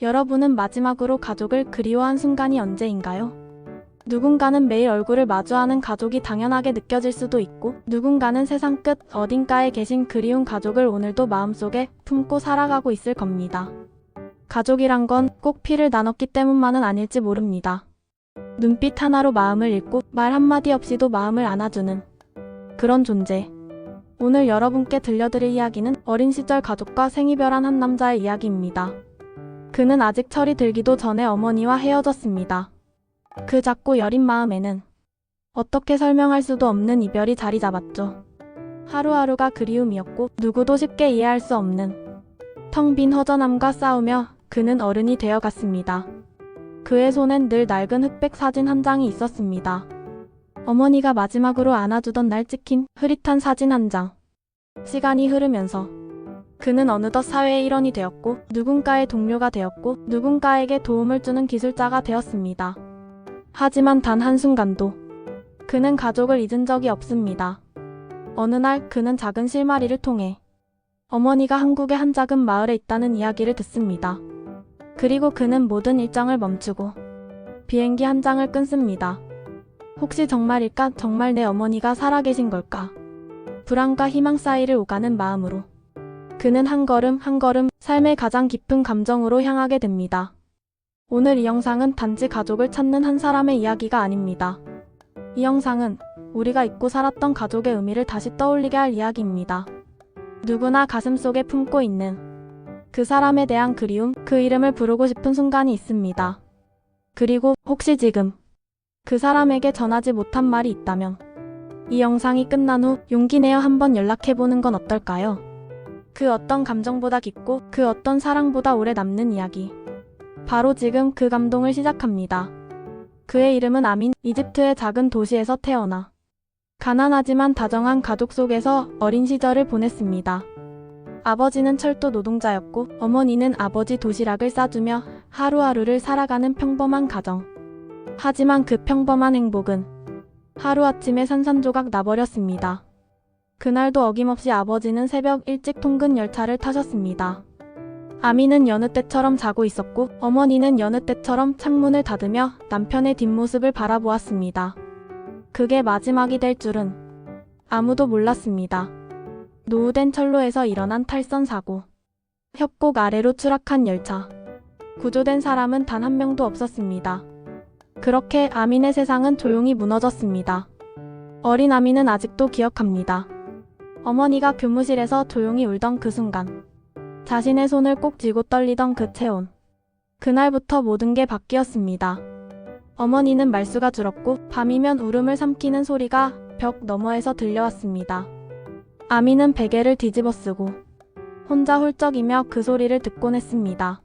여러분은 마지막으로 가족을 그리워한 순간이 언제인가요? 누군가는 매일 얼굴을 마주하는 가족이 당연하게 느껴질 수도 있고, 누군가는 세상 끝 어딘가에 계신 그리운 가족을 오늘도 마음속에 품고 살아가고 있을 겁니다. 가족이란 건 꼭 피를 나눴기 때문만은 아닐지 모릅니다. 눈빛 하나로 마음을 읽고 말 한마디 없이도 마음을 안아주는 그런 존재. 오늘 여러분께 들려드릴 이야기는 어린 시절 가족과 생이별한 한 남자의 이야기입니다. 그는 아직 철이 들기도 전에 어머니와 헤어졌습니다. 그 작고 여린 마음에는 어떻게 설명할 수도 없는 이별이 자리 잡았죠. 하루하루가 그리움이었고 누구도 쉽게 이해할 수 없는 텅 빈 허전함과 싸우며 그는 어른이 되어갔습니다. 그의 손엔 늘 낡은 흑백 사진 한 장이 있었습니다. 어머니가 마지막으로 안아주던 날 찍힌 흐릿한 사진 한 장. 시간이 흐르면서 그는 어느덧 사회의 일원이 되었고, 누군가의 동료가 되었고, 누군가에게 도움을 주는 기술자가 되었습니다. 하지만 단 한순간도 그는 가족을 잊은 적이 없습니다. 어느 날 그는 작은 실마리를 통해 어머니가 한국의 한 작은 마을에 있다는 이야기를 듣습니다. 그리고 그는 모든 일정을 멈추고 비행기 한 장을 끊습니다. 혹시 정말일까? 정말 내 어머니가 살아계신 걸까? 불안과 희망 사이를 오가는 마음으로 그는 한 걸음 한 걸음 삶의 가장 깊은 감정으로 향하게 됩니다. 오늘 이 영상은 단지 가족을 찾는 한 사람의 이야기가 아닙니다. 이 영상은 우리가 잊고 살았던 가족의 의미를 다시 떠올리게 할 이야기입니다. 누구나 가슴속에 품고 있는 그 사람에 대한 그리움, 그 이름을 부르고 싶은 순간이 있습니다. 그리고 혹시 지금 그 사람에게 전하지 못한 말이 있다면 이 영상이 끝난 후 용기 내어 한번 연락해보는 건 어떨까요? 그 어떤 감정보다 깊고 그 어떤 사랑보다 오래 남는 이야기. 바로 지금 그 감동을 시작합니다. 그의 이름은 아민, 이집트의 작은 도시에서 태어나 가난하지만 다정한 가족 속에서 어린 시절을 보냈습니다. 아버지는 철도 노동자였고 어머니는 아버지 도시락을 싸주며 하루하루를 살아가는 평범한 가정. 하지만 그 평범한 행복은 하루아침에 산산조각 나버렸습니다. 그날도 어김없이 아버지는 새벽 일찍 통근 열차를 타셨습니다. 아미는 여느 때처럼 자고 있었고 어머니는 여느 때처럼 창문을 닫으며 남편의 뒷모습을 바라보았습니다. 그게 마지막이 될 줄은 아무도 몰랐습니다. 노후된 철로에서 일어난 탈선 사고. 협곡 아래로 추락한 열차. 구조된 사람은 단 한 명도 없었습니다. 그렇게 아민의 세상은 조용히 무너졌습니다. 어린 아민은 아직도 기억합니다. 어머니가 교무실에서 조용히 울던 그 순간. 자신의 손을 꼭 쥐고 떨리던 그 체온. 그날부터 모든 게 바뀌었습니다. 어머니는 말수가 줄었고 밤이면 울음을 삼키는 소리가 벽 너머에서 들려왔습니다. 아미는 베개를 뒤집어쓰고 혼자 훌쩍이며 그 소리를 듣곤 했습니다.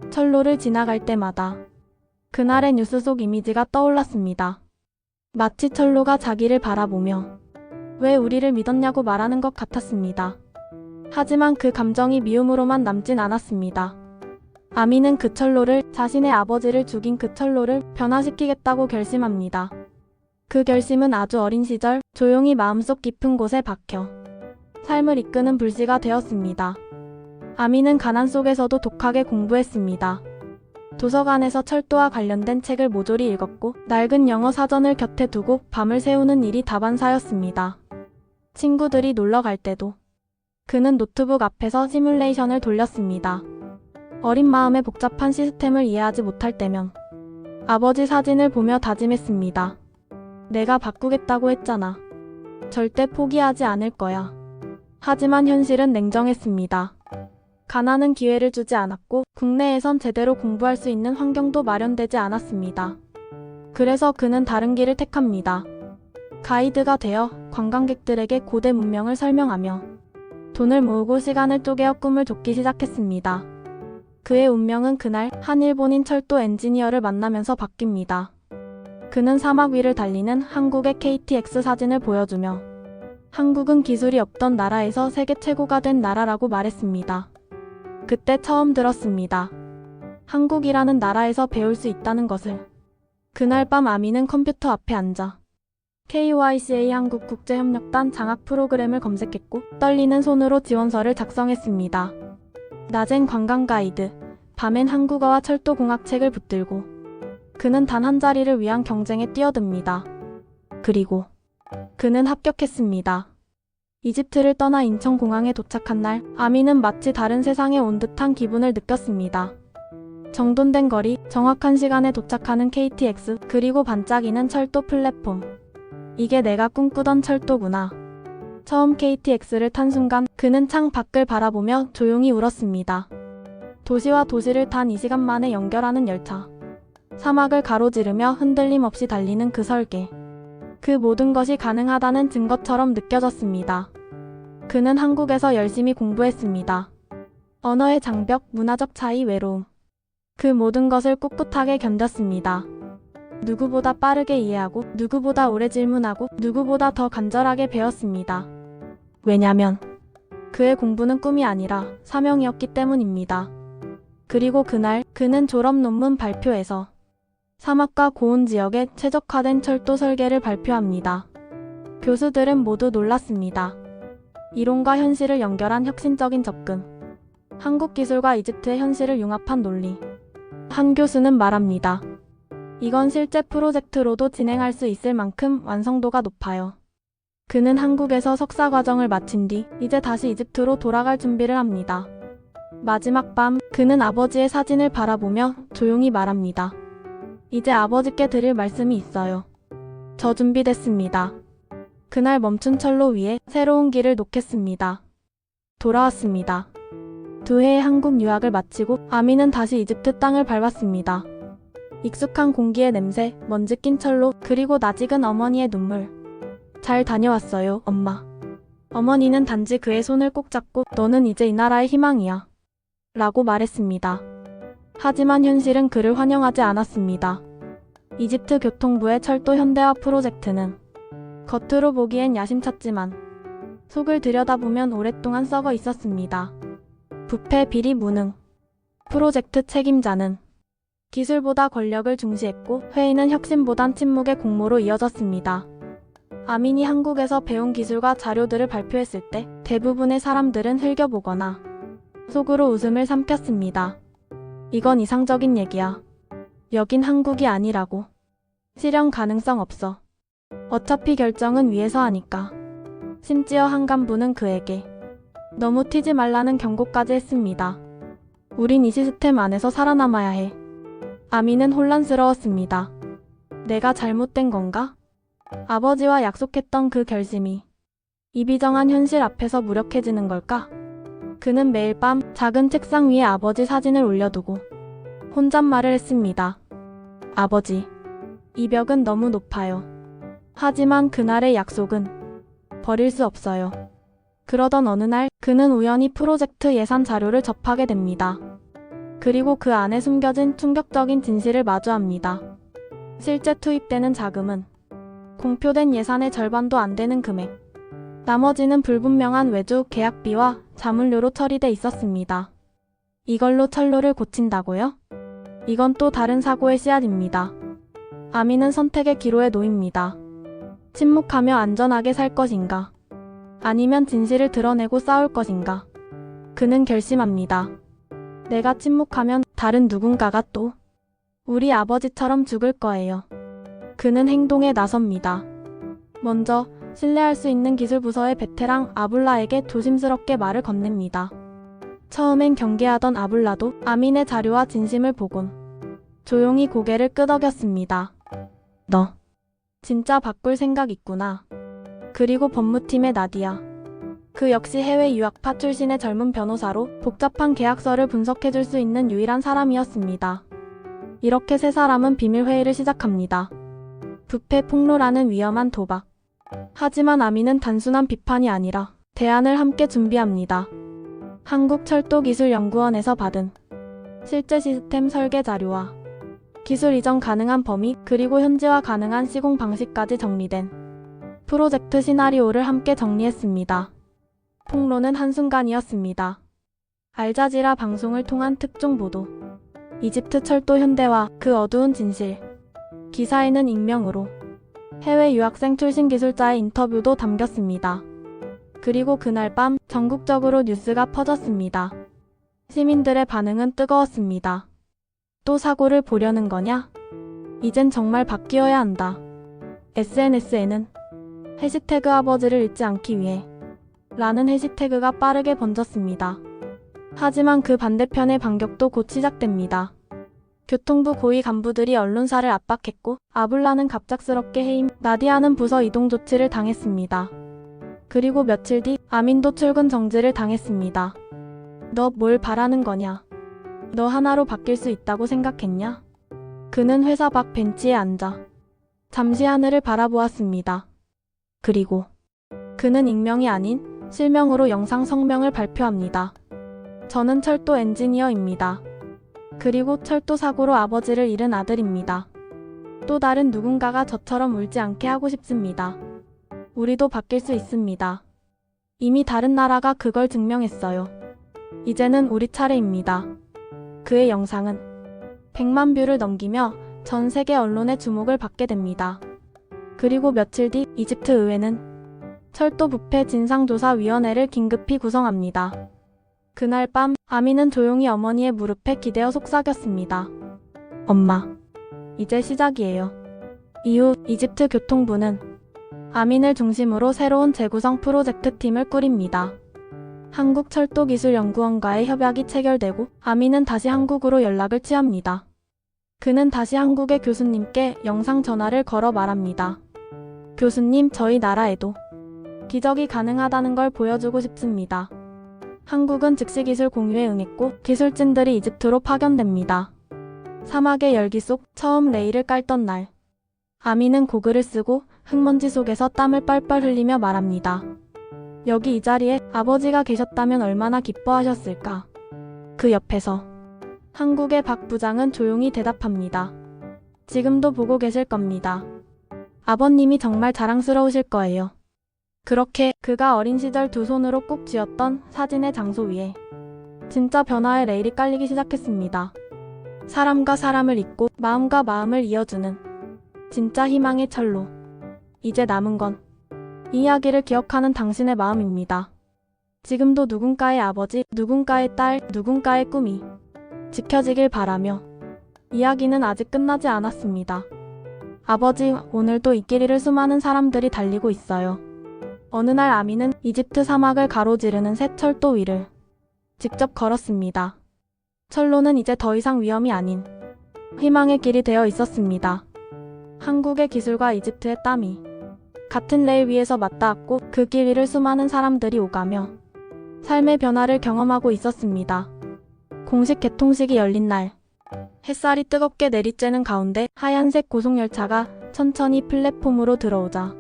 철로를 지나갈 때마다 그날의 뉴스 속 이미지가 떠올랐습니다. 마치 철로가 자기를 바라보며 왜 우리를 믿었냐고 말하는 것 같았습니다. 하지만 그 감정이 미움으로만 남진 않았습니다. 아미는 그 철로를, 자신의 아버지를 죽인 그 철로를 변화시키겠다고 결심합니다. 그 결심은 아주 어린 시절 조용히 마음속 깊은 곳에 박혀 삶을 이끄는 불씨가 되었습니다. 아미는 가난 속에서도 독하게 공부했습니다. 도서관에서 철도와 관련된 책을 모조리 읽었고 낡은 영어 사전을 곁에 두고 밤을 새우는 일이 다반사였습니다. 친구들이 놀러 갈 때도 그는 노트북 앞에서 시뮬레이션을 돌렸습니다. 어린 마음에 복잡한 시스템을 이해하지 못할 때면 아버지 사진을 보며 다짐했습니다. 내가 바꾸겠다고 했잖아. 절대 포기하지 않을 거야. 하지만 현실은 냉정했습니다. 가난은 기회를 주지 않았고 국내에선 제대로 공부할 수 있는 환경도 마련되지 않았습니다. 그래서 그는 다른 길을 택합니다. 가이드가 되어 관광객들에게 고대 문명을 설명하며 돈을 모으고 시간을 쪼개어 꿈을 쫓기 시작했습니다. 그의 운명은 그날 한 일본인 철도 엔지니어를 만나면서 바뀝니다. 그는 사막 위를 달리는 한국의 KTX 사진을 보여주며 한국은 기술이 없던 나라에서 세계 최고가 된 나라라고 말했습니다. 그때 처음 들었습니다. 한국이라는 나라에서 배울 수 있다는 것을. 그날 밤 아미는 컴퓨터 앞에 앉아 KYCA 한국국제협력단 장학 프로그램을 검색했고 떨리는 손으로 지원서를 작성했습니다. 낮엔 관광 가이드, 밤엔 한국어와 철도공학책을 붙들고 그는 단 한 자리를 위한 경쟁에 뛰어듭니다. 그리고 그는 합격했습니다. 이집트를 떠나 인천공항에 도착한 날, 아미는 마치 다른 세상에 온 듯한 기분을 느꼈습니다. 정돈된 거리, 정확한 시간에 도착하는 KTX, 그리고 반짝이는 철도 플랫폼. 이게 내가 꿈꾸던 철도구나. 처음 KTX를 탄 순간 그는 창 밖을 바라보며 조용히 울었습니다. 도시와 도시를 단 2시간 만에 연결하는 열차. 사막을 가로지르며 흔들림 없이 달리는 그 설계. 그 모든 것이 가능하다는 증거처럼 느껴졌습니다. 그는 한국에서 열심히 공부했습니다. 언어의 장벽, 문화적 차이, 외로움. 그 모든 것을 꿋꿋하게 견뎠습니다. 누구보다 빠르게 이해하고, 누구보다 오래 질문하고, 누구보다 더 간절하게 배웠습니다. 왜냐면 그의 공부는 꿈이 아니라 사명이었기 때문입니다. 그리고 그날 그는 졸업 논문 발표에서 사막과 고온 지역에 최적화된 철도 설계를 발표합니다. 교수들은 모두 놀랐습니다. 이론과 현실을 연결한 혁신적인 접근. 한국 기술과 이집트의 현실을 융합한 논리. 한 교수는 말합니다. 이건 실제 프로젝트로도 진행할 수 있을 만큼 완성도가 높아요. 그는 한국에서 석사 과정을 마친 뒤 이제 다시 이집트로 돌아갈 준비를 합니다. 마지막 밤, 그는 아버지의 사진을 바라보며 조용히 말합니다. 이제 아버지께 드릴 말씀이 있어요. 저 준비됐습니다. 그날 멈춘 철로 위에 새로운 길을 놓겠습니다. 돌아왔습니다. 2해의 한국 유학을 마치고 아미는 다시 이집트 땅을 밟았습니다. 익숙한 공기의 냄새, 먼지 낀 철로, 그리고 낯익은 어머니의 눈물. 잘 다녀왔어요, 엄마. 어머니는 단지 그의 손을 꼭 잡고 너는 이제 이 나라의 희망이야. 라고 말했습니다. 하지만 현실은 그를 환영하지 않았습니다. 이집트 교통부의 철도 현대화 프로젝트는 겉으로 보기엔 야심찼지만 속을 들여다보면 오랫동안 썩어 있었습니다. 부패, 비리, 무능. 프로젝트 책임자는 기술보다 권력을 중시했고 회의는 혁신보단 침묵의 공모로 이어졌습니다. 아민이 한국에서 배운 기술과 자료들을 발표했을 때 대부분의 사람들은 흘겨보거나 속으로 웃음을 삼켰습니다. 이건 이상적인 얘기야. 여긴 한국이 아니라고. 실현 가능성 없어. 어차피 결정은 위에서 하니까. 심지어 한 간부는 그에게 너무 튀지 말라는 경고까지 했습니다. 우린 이 시스템 안에서 살아남아야 해. 아미는 혼란스러웠습니다. 내가 잘못된 건가? 아버지와 약속했던 그 결심이 이비정한 현실 앞에서 무력해지는 걸까? 그는 매일 밤 작은 책상 위에 아버지 사진을 올려두고 혼잣말을 했습니다. 아버지, 이 벽은 너무 높아요. 하지만 그날의 약속은 버릴 수 없어요. 그러던 어느 날 그는 우연히 프로젝트 예산 자료를 접하게 됩니다. 그리고 그 안에 숨겨진 충격적인 진실을 마주합니다. 실제 투입되는 자금은 공표된 예산의 절반도 안 되는 금액. 나머지는 불분명한 외주 계약비와 자문료로 처리돼 있었습니다. 이걸로 철로를 고친다고요? 이건 또 다른 사고의 씨앗입니다. 아미는 선택의 기로에 놓입니다. 침묵하며 안전하게 살 것인가? 아니면 진실을 드러내고 싸울 것인가? 그는 결심합니다. 내가 침묵하면 다른 누군가가 또 우리 아버지처럼 죽을 거예요. 그는 행동에 나섭니다. 먼저 신뢰할 수 있는 기술부서의 베테랑 아불라에게 조심스럽게 말을 건넵니다. 처음엔 경계하던 아불라도 아민의 자료와 진심을 보곤 조용히 고개를 끄덕였습니다. 너 진짜 바꿀 생각 있구나. 그리고 법무팀의 나디아. 그 역시 해외 유학파 출신의 젊은 변호사로 복잡한 계약서를 분석해줄 수 있는 유일한 사람이었습니다. 이렇게 세 사람은 비밀회의를 시작합니다. 부패 폭로라는 위험한 도박. 하지만 아미는 단순한 비판이 아니라 대안을 함께 준비합니다. 한국철도기술연구원에서 받은 실제 시스템 설계 자료와 기술 이전 가능한 범위 그리고 현지화 가능한 시공 방식까지 정리된 프로젝트 시나리오를 함께 정리했습니다. 폭로는 한순간이었습니다. 알자지라 방송을 통한 특종 보도. 이집트 철도 현대화, 그 어두운 진실. 기사에는 익명으로 해외 유학생 출신 기술자의 인터뷰도 담겼습니다. 그리고 그날 밤 전국적으로 뉴스가 퍼졌습니다. 시민들의 반응은 뜨거웠습니다. 또 사고를 보려는 거냐? 이젠 정말 바뀌어야 한다. SNS에는 해시태그 아버지를 잊지 않기 위해 라는 해시태그가 빠르게 번졌습니다. 하지만 그 반대편의 반격도 곧 시작됩니다. 교통부 고위 간부들이 언론사를 압박했고 아블라는 갑작스럽게 해임, 나디아는 부서 이동 조치를 당했습니다. 그리고 며칠 뒤 아민도 출근 정지를 당했습니다. 너 뭘 바라는 거냐? 너 하나로 바뀔 수 있다고 생각했냐? 그는 회사 밖 벤치에 앉아 잠시 하늘을 바라보았습니다. 그리고 그는 익명이 아닌 실명으로 영상 성명을 발표합니다. 저는 철도 엔지니어입니다. 그리고 철도 사고로 아버지를 잃은 아들입니다. 또 다른 누군가가 저처럼 울지 않게 하고 싶습니다. 우리도 바뀔 수 있습니다. 이미 다른 나라가 그걸 증명했어요. 이제는 우리 차례입니다. 그의 영상은 100만 뷰를 넘기며 전 세계 언론의 주목을 받게 됩니다. 그리고 며칠 뒤 이집트 의회는 철도 부패 진상조사위원회를 긴급히 구성합니다. 그날 밤 아미는 조용히 어머니의 무릎에 기대어 속삭였습니다. 엄마, 이제 시작이에요. 이후 이집트 교통부는 아민을 중심으로 새로운 재구성 프로젝트 팀을 꾸립니다. 한국철도기술연구원과의 협약이 체결되고 아민은 다시 한국으로 연락을 취합니다. 그는 다시 한국의 교수님께 영상 전화를 걸어 말합니다. 교수님, 저희 나라에도 기적이 가능하다는 걸 보여주고 싶습니다. 한국은 즉시 기술 공유에 응했고 기술진들이 이집트로 파견됩니다. 사막의 열기 속 처음 레일을 깔던 날, 아미는 고글을 쓰고 흙먼지 속에서 땀을 뻘뻘 흘리며 말합니다. 여기 이 자리에 아버지가 계셨다면 얼마나 기뻐하셨을까. 그 옆에서 한국의 박 부장은 조용히 대답합니다. 지금도 보고 계실 겁니다. 아버님이 정말 자랑스러우실 거예요. 그렇게 그가 어린 시절 두 손으로 꼭 쥐었던 사진의 장소 위에 진짜 변화의 레일이 깔리기 시작했습니다. 사람과 사람을 잇고 마음과 마음을 이어주는 진짜 희망의 철로. 이제 남은 건 이야기를 기억하는 당신의 마음입니다. 지금도 누군가의 아버지, 누군가의 딸, 누군가의 꿈이 지켜지길 바라며 이야기는 아직 끝나지 않았습니다. 아버지, 오늘도 이 길이를 수많은 사람들이 달리고 있어요. 어느 날 아미는 이집트 사막을 가로지르는 새 철도 위를 직접 걸었습니다. 철로는 이제 더 이상 위험이 아닌 희망의 길이 되어 있었습니다. 한국의 기술과 이집트의 땀이 같은 레일 위에서 맞닿았고 그 길 위를 수많은 사람들이 오가며 삶의 변화를 경험하고 있었습니다. 공식 개통식이 열린 날, 햇살이 뜨겁게 내리쬐는 가운데 하얀색 고속열차가 천천히 플랫폼으로 들어오자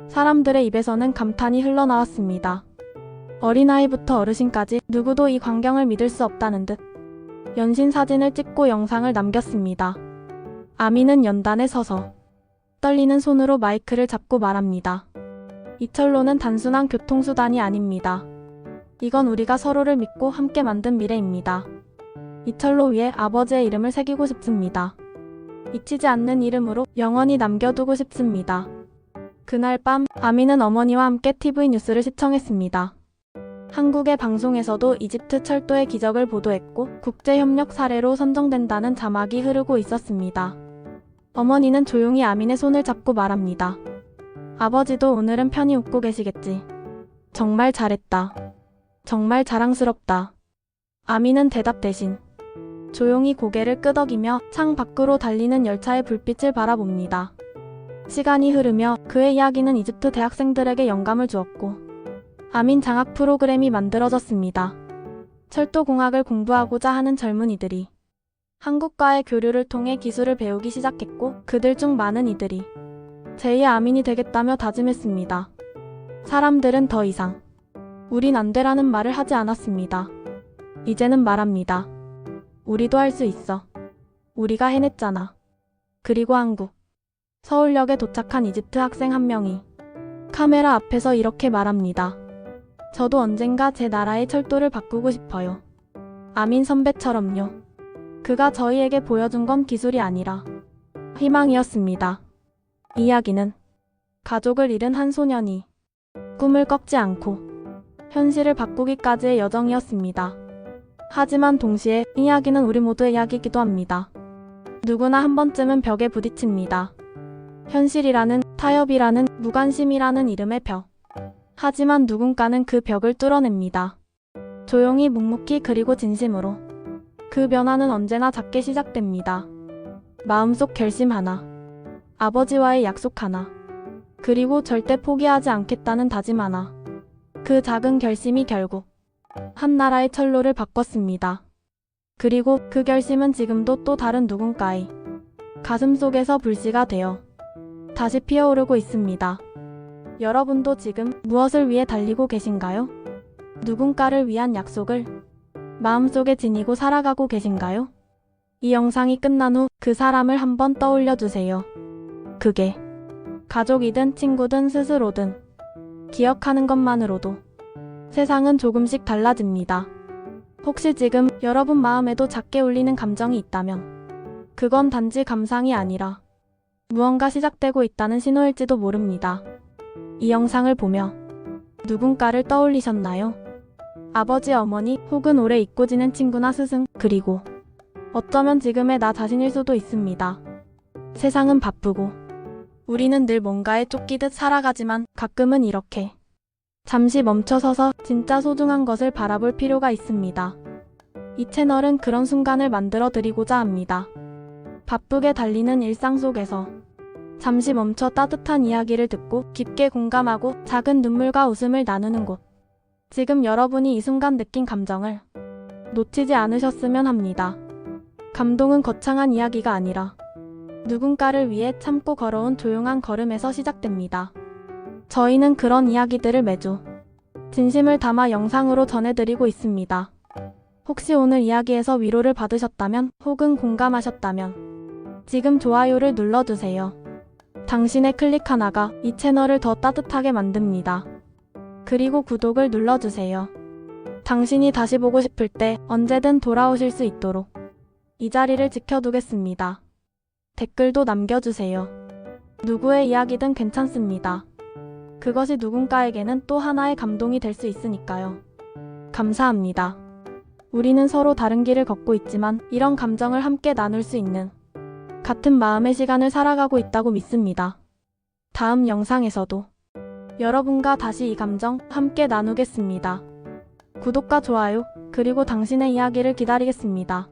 사람들의 입에서는 감탄이 흘러나왔습니다. 어린아이부터 어르신까지 누구도 이 광경을 믿을 수 없다는 듯 연신 사진을 찍고 영상을 남겼습니다. 아미는 연단에 서서 떨리는 손으로 마이크를 잡고 말합니다. 이 철로는 단순한 교통수단이 아닙니다. 이건 우리가 서로를 믿고 함께 만든 미래입니다. 이 철로 위에 아버지의 이름을 새기고 싶습니다. 잊히지 않는 이름으로 영원히 남겨두고 싶습니다. 그날 밤 아미는 어머니와 함께 TV 뉴스를 시청했습니다. 한국의 방송에서도 이집트 철도의 기적을 보도했고 국제협력 사례로 선정된다는 자막이 흐르고 있었습니다. 어머니는 조용히 아민의 손을 잡고 말합니다. 아버지도 오늘은 편히 웃고 계시겠지. 정말 잘했다. 정말 자랑스럽다. 아민은 대답 대신 조용히 고개를 끄덕이며 창 밖으로 달리는 열차의 불빛을 바라봅니다. 시간이 흐르며 그의 이야기는 이집트 대학생들에게 영감을 주었고 아민 장학 프로그램이 만들어졌습니다. 철도공학을 공부하고자 하는 젊은이들이 한국과의 교류를 통해 기술을 배우기 시작했고 그들 중 많은 이들이 제2의 아민이 되겠다며 다짐했습니다. 사람들은 더 이상 우린 안 되라는 말을 하지 않았습니다. 이제는 말합니다. 우리도 할 수 있어. 우리가 해냈잖아. 그리고 한국 서울역에 도착한 이집트 학생 한 명이 카메라 앞에서 이렇게 말합니다. 저도 언젠가 제 나라의 철도를 바꾸고 싶어요. 아민 선배처럼요. 그가 저희에게 보여준 건 기술이 아니라 희망이었습니다. 이야기는 가족을 잃은 한 소년이 꿈을 꺾지 않고 현실을 바꾸기까지의 여정이었습니다. 하지만 동시에 이야기는 우리 모두의 이야기이기도 합니다. 누구나 한 번쯤은 벽에 부딪힙니다. 현실이라는, 타협이라는, 무관심이라는 이름의 벽. 하지만 누군가는 그 벽을 뚫어냅니다. 조용히 묵묵히 그리고 진심으로. 그 변화는 언제나 작게 시작됩니다. 마음속 결심 하나. 아버지와의 약속 하나. 그리고 절대 포기하지 않겠다는 다짐 하나. 그 작은 결심이 결국 한 나라의 철로를 바꿨습니다. 그리고 그 결심은 지금도 또 다른 누군가의 가슴 속에서 불씨가 되어 다시 피어오르고 있습니다. 여러분도 지금 무엇을 위해 달리고 계신가요? 누군가를 위한 약속을 마음속에 지니고 살아가고 계신가요? 이 영상이 끝난 후 그 사람을 한번 떠올려 주세요. 그게 가족이든 친구든 스스로든 기억하는 것만으로도 세상은 조금씩 달라집니다. 혹시 지금 여러분 마음에도 작게 울리는 감정이 있다면 그건 단지 감상이 아니라 무언가 시작되고 있다는 신호일지도 모릅니다. 이 영상을 보며 누군가를 떠올리셨나요? 아버지, 어머니, 혹은 오래 잊고 지낸 친구나 스승, 그리고 어쩌면 지금의 나 자신일 수도 있습니다. 세상은 바쁘고 우리는 늘 뭔가에 쫓기듯 살아가지만 가끔은 이렇게 잠시 멈춰서서 진짜 소중한 것을 바라볼 필요가 있습니다. 이 채널은 그런 순간을 만들어 드리고자 합니다. 바쁘게 달리는 일상 속에서 잠시 멈춰 따뜻한 이야기를 듣고 깊게 공감하고 작은 눈물과 웃음을 나누는 곳. 지금 여러분이 이 순간 느낀 감정을 놓치지 않으셨으면 합니다. 감동은 거창한 이야기가 아니라 누군가를 위해 참고 걸어온 조용한 걸음에서 시작됩니다. 저희는 그런 이야기들을 매주 진심을 담아 영상으로 전해드리고 있습니다. 혹시 오늘 이야기에서 위로를 받으셨다면 혹은 공감하셨다면 지금 좋아요를 눌러주세요. 당신의 클릭 하나가 이 채널을 더 따뜻하게 만듭니다. 그리고 구독을 눌러주세요. 당신이 다시 보고 싶을 때 언제든 돌아오실 수 있도록 이 자리를 지켜두겠습니다. 댓글도 남겨주세요. 누구의 이야기든 괜찮습니다. 그것이 누군가에게는 또 하나의 감동이 될 수 있으니까요. 감사합니다. 우리는 서로 다른 길을 걷고 있지만 이런 감정을 함께 나눌 수 있는 같은 마음의 시간을 살아가고 있다고 믿습니다. 다음 영상에서도 여러분과 다시 이 감정 함께 나누겠습니다. 구독과 좋아요, 그리고 당신의 이야기를 기다리겠습니다.